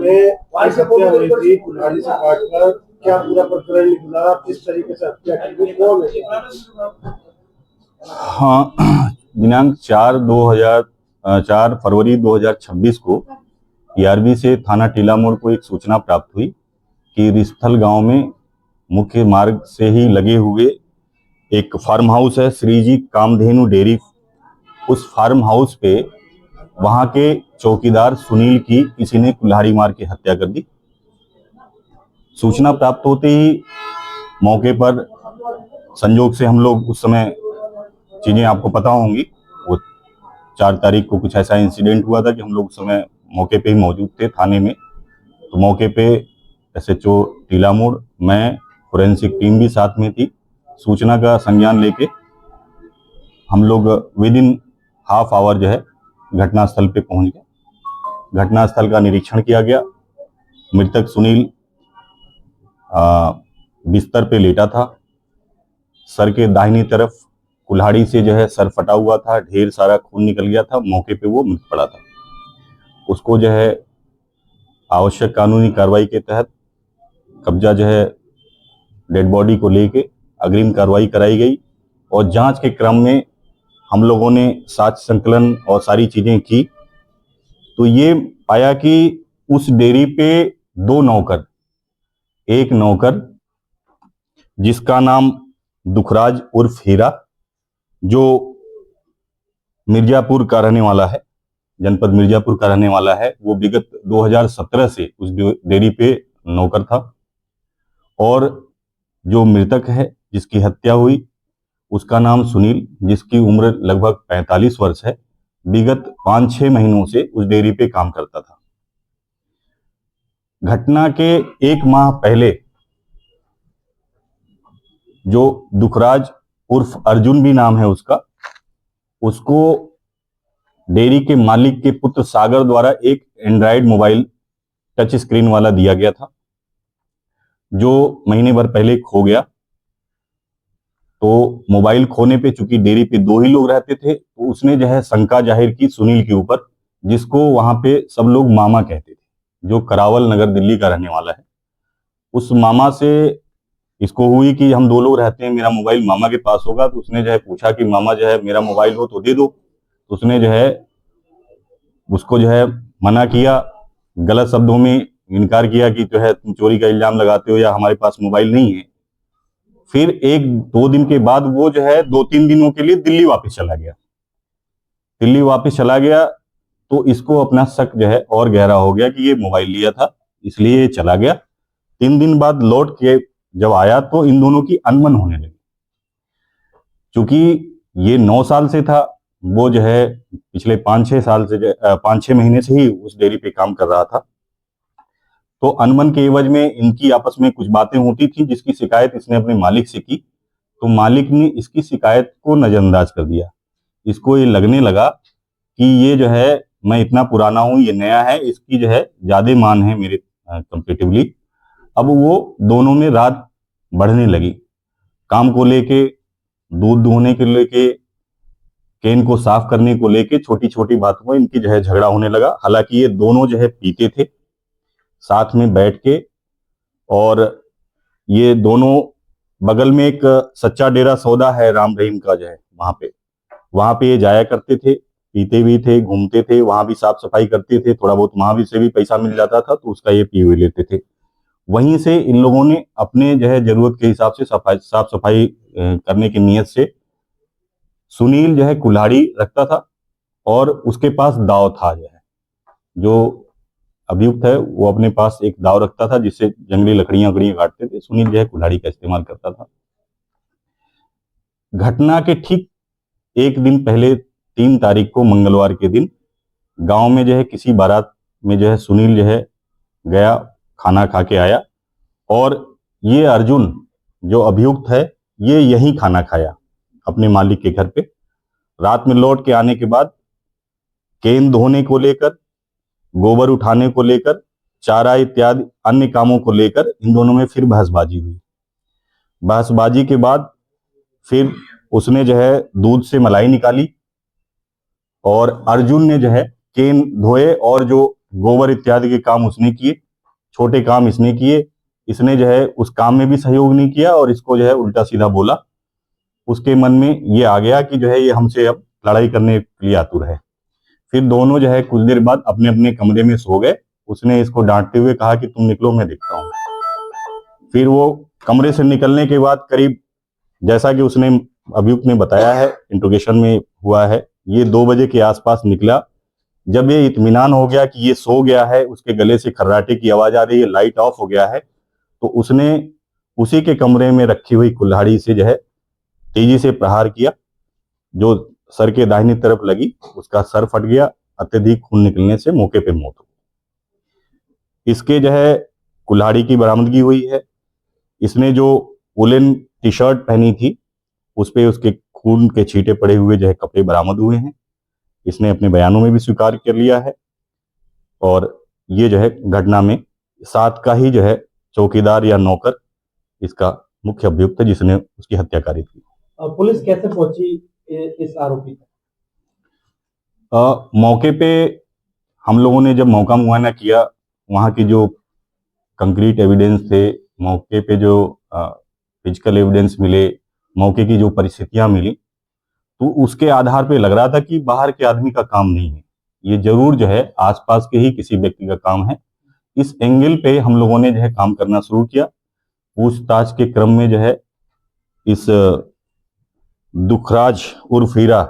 में हत्या हुई थी कुल्हाड़ी से काटकर, क्या पूरा प्रकरण निकला, किस तरीके से हत्या की गई, कौन है? हाँ, दिनांक 4 फरवरी 2026 को ईआरबी से थाना टीला मोड़ को एक सूचना प्राप्त हुई कि रिस्थल गांव में मुख्य मार्ग से ही लगे हुए एक फार्म हाउस है, श्रीजी कामधेनु डेयरी। उस फार्म हाउस पे वहां के चौकीदार सुनील की किसी ने कुल्हाड़ी मार के हत्या कर दी। सूचना प्राप्त होते ही मौके पर संयोग से हम लोग, उस समय चीजें आपको पता होंगी, वो 4 तारीख को कुछ ऐसा इंसिडेंट हुआ था कि हम लोग उस समय मौके पे ही मौजूद थे थाने में। तो मौके पे एसएचओ टीला मोड़, मैं, फोरेंसिक टीम भी साथ में थी। सूचना का संज्ञान लेके हम लोग विद इन हाफ आवर जो है घटनास्थल पे पहुंच गए। घटनास्थल का निरीक्षण किया गया। मृतक सुनील बिस्तर पे लेटा था। सर के दाहिनी तरफ कुल्हाड़ी से जो है सर फटा हुआ था, ढेर सारा खून निकल गया था। मौके पे वो मृत पड़ा था। उसको जो है आवश्यक कानूनी कार्रवाई के तहत कब्जा जो है डेड बॉडी को लेके अग्रिम कार्रवाई कराई गई। और जांच के क्रम में हम लोगों ने साक्ष्य संकलन और सारी चीजें की तो ये पाया कि उस डेयरी पे 2 नौकर, एक नौकर जिसका नाम दुखराज उर्फ हीरा, जो मिर्जापुर का रहने वाला है, जनपद मिर्जापुर का रहने वाला है, वो विगत 2017 से उस डेयरी पे नौकर था। और जो मृतक है जिसकी हत्या हुई, उसका नाम सुनील, जिसकी उम्र लगभग 45 वर्ष है, विगत 5-6 महीनों से उस डेयरी पे काम करता था। घटना के 1 माह पहले जो दुखराज उर्फ अर्जुन भी नाम है उसका, उसको डेयरी के मालिक के पुत्र सागर द्वारा एक एंड्रॉयड मोबाइल टच स्क्रीन वाला दिया गया था, जो महीने भर पहले खो गया। तो मोबाइल खोने पे चूंकि डेयरी पे 2 ही लोग रहते थे, तो उसने जो है शंका जाहिर की सुनील के ऊपर, जिसको वहां पे सब लोग मामा कहते थे, जो करावल नगर दिल्ली का रहने वाला है। उस मामा से इसको हुई कि हम 2 लोग रहते हैं, मेरा मोबाइल मामा के पास होगा। तो उसने जो है पूछा कि मामा जो है मेरा मोबाइल हो तो दे दो। तो उसने जो है उसको जो है मना किया, गलत शब्दों में इनकार किया कि जो है तुम चोरी का इल्जाम लगाते हो या हमारे पास मोबाइल नहीं है। फिर 1-2 दिन के बाद वो जो है 2-3 दिनों के लिए दिल्ली वापस चला गया। दिल्ली वापस चला गया तो इसको अपना शक जो है और गहरा हो गया कि ये मोबाइल लिया था, इसलिए ये चला गया। 3 दिन बाद लौट के जब आया तो इन दोनों की अनबन होने लगी। चूंकि ये 9 साल से था, वो जो है पिछले 5-6 साल से 5-6 महीने से ही उस डेयरी पे काम कर रहा था। तो अनबन के एवज में इनकी आपस में कुछ बातें होती थी, जिसकी शिकायत इसने अपने मालिक से की। तो मालिक ने इसकी शिकायत को नजरअंदाज कर दिया। इसको ये लगने लगा कि ये जो है, मैं इतना पुराना हूं, ये नया है, इसकी जो है ज्यादा मान है मेरे कंपेरेटिवली। अब वो दोनों में रात बढ़ने लगी। काम को लेके, दूध दुहने के लेके, केन को साफ करने को लेके, छोटी छोटी बातों में इनकी जो है झगड़ा होने लगा। हालांकि ये दोनों जो है पीते थे साथ में बैठ के, और ये दोनों बगल में एक सच्चा डेरा सौदा है राम रहीम का जो है, वहां पे ये जाया करते थे, पीते भी थे, घूमते थे, वहां भी साफ सफाई करते थे, थोड़ा बहुत वहां भी से भी पैसा मिल जाता था तो उसका ये पी हुए लेते थे। वहीं से इन लोगों ने अपने जो है जरूरत के हिसाब से साफ सफाई करने की नीयत से, सुनील जो है कुल्हाड़ी रखता था और उसके पास दाव था। जो अभियुक्त है वो अपने पास एक दाव रखता था जिससे जंगली लकड़ियां काटते थे। सुनील जो है कुल्हाड़ी का इस्तेमाल करता था। घटना के ठीक 1 दिन पहले 3 तारीख को मंगलवार के दिन गांव में जो है किसी बारात में जो है सुनील जो है गया, खाना खा के आया, और ये अर्जुन जो अभियुक्त है ये यहीं खाना खाया अपने मालिक के घर पे। रात में लौट के आने के बाद केन धोने को लेकर, गोबर उठाने को लेकर, चारा इत्यादि अन्य कामों को लेकर इन दोनों में फिर बहसबाजी हुई। बहसबाजी के बाद फिर उसने जो है दूध से मलाई निकाली और अर्जुन ने जो है केन धोए और जो गोबर इत्यादि के काम उसने किए, छोटे काम इसने किए। इसने जो है उस काम में भी सहयोग नहीं किया और इसको जो है उल्टा सीधा बोला। उसके मन में ये आ गया कि जो है ये हमसे अब लड़ाई करने के लिए आतुर है। फिर दोनों जो है कुछ देर बाद अपने अपने कमरे में सो गए। उसने इसको डांटते हुए कहा कि तुम निकलो, मैं देखता हूँ। फिर वो कमरे से निकलने के बाद करीब, जैसा कि उसने अभियुक्त ने बताया है, इंट्रोगेशन में हुआ है, ये 2 बजे के आसपास निकला। जब ये इत्मीनान हो गया कि ये सो गया है, उसके गले से खर्राटे की आवाज आ रही है, लाइट ऑफ हो गया है, तो उसने उसी के कमरे में रखी हुई कुल्हाड़ी से जो है तेजी से प्रहार किया। जो सर के दाहिनी तरफ लगी, उसका सर फट गया। अत्यधिक खून निकलने से मौके पे मौत हो गई। इसके जो है कुल्हाड़ी की बरामदगी हुई है। इसने जो वुलन टी शर्ट पहनी थी, उस पे उसके खून के छींटे पड़े हुए जो है कपड़े बरामद हुए हैं। इसने अपने बयानों में भी स्वीकार कर लिया है। और ये जो है घटना में साथ का ही जो है चौकीदार या नौकर इसका मुख्य अभियुक्त है, जिसने उसकी हत्या करी थी। पुलिस कैसे पहुंची इस आरोपी तक? मौके पे हम लोगों ने जब मौका मुआयना किया, वहाँ की जो कंक्रीट एविडेंस थे, मौके पे जो फिजिकल एविडेंस मिले, मौके की जो परिस्थितियां मिली, तो उसके आधार पे लग रहा था कि बाहर के आदमी का काम नहीं है, ये जरूर जो है आसपास के ही किसी व्यक्ति का काम है। इस एंगल पे हम लोगों ने जो है काम करना शुरू किया। पूछताछ के क्रम में जो है इस दुखराज उर्फ हीरा,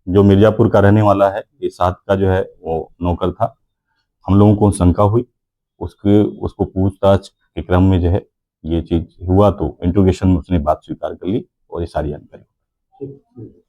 जो मिर्जापुर का रहने वाला है, ये साथ का जो है वो नौकर था। हम लोगों को शंका हुई, उसको पूछताछ के क्रम में जो है ये चीज हुआ, तो इंट्रोगेशन में उसने बात स्वीकार कर ली और ये सारी जानकारी।